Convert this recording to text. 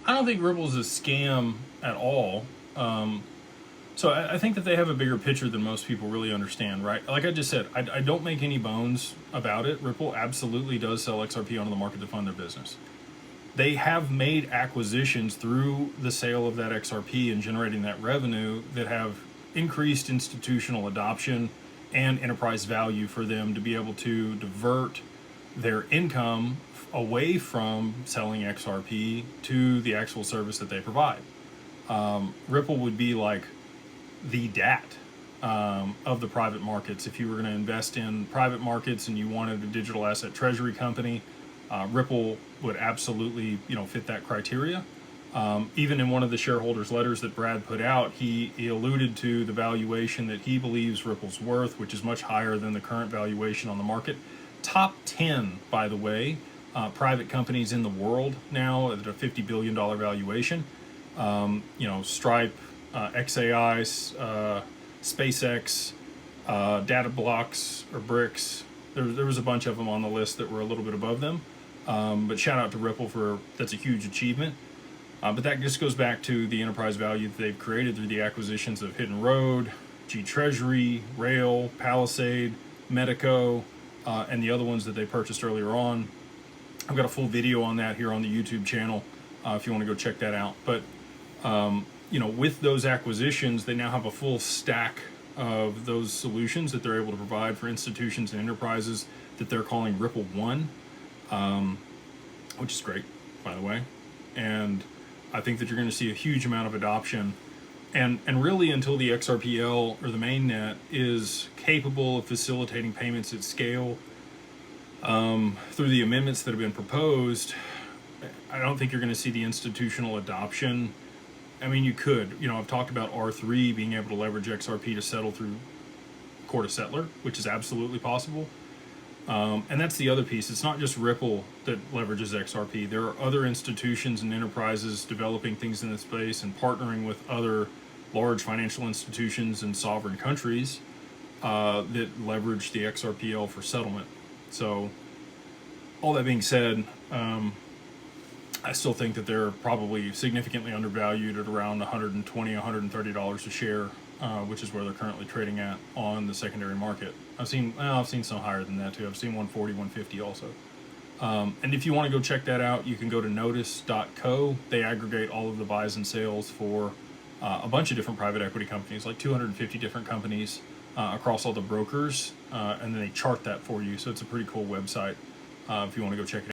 I don't think Ripple's a scam at all. So I think that they have a bigger picture than most people really understand, right? Like I just said, I don't make any bones about it. Ripple absolutely does sell XRP onto the market to fund their business. They have made acquisitions through the sale of that XRP and generating that revenue that have increased institutional adoption and enterprise value for them to be able to divert their income away from selling XRP to the actual service that they provide. Ripple would be like the DAT of the private markets. If you were going to invest in private markets and you wanted a digital asset treasury company, Ripple would absolutely, fit that criteria. Even in one of the shareholders' letters that Brad put out, he alluded to the valuation that he believes Ripple's worth, which is much higher than the current valuation on the market. Top 10, by the way, private companies in the world now at a $50 billion valuation. Stripe, XAI, SpaceX, Data Blocks or Bricks. There was a bunch of them on the list that were a little bit above them. But shout out to Ripple that's a huge achievement. But that just goes back to the enterprise value that they've created through the acquisitions of Hidden Road, G Treasury, Rail, Palisade, Medico, and the other ones that they purchased earlier on. I've got a full video on that here on the YouTube channel if you want to go check that out. But with those acquisitions, they now have a full stack of those solutions that they're able to provide for institutions and enterprises that they're calling Ripple One, which is great, by the way. And I think that you're going to see a huge amount of adoption. And really until the XRPL or the mainnet is capable of facilitating payments at scale through the amendments that have been proposed, I don't think you're going to see the institutional adoption. I mean, you could. I've talked about R3 being able to leverage XRP to settle through Court of Settler, which is absolutely possible. And that's the other piece. It's not just Ripple that leverages XRP. There are other institutions and enterprises developing things in this space and partnering with other large financial institutions and sovereign countries that leverage the XRPL for settlement. So, all that being said, I still think that they're probably significantly undervalued at around $120, $130 a share, which is where they're currently trading at on the secondary market. I've seen some higher than that too. I've seen 140, 150 also. And if you want to go check that out, you can go to notice.co. They aggregate all of the buys and sales for a bunch of different private equity companies, like 250 different companies across all the brokers, and then they chart that for you. So it's a pretty cool website if you want to go check it out.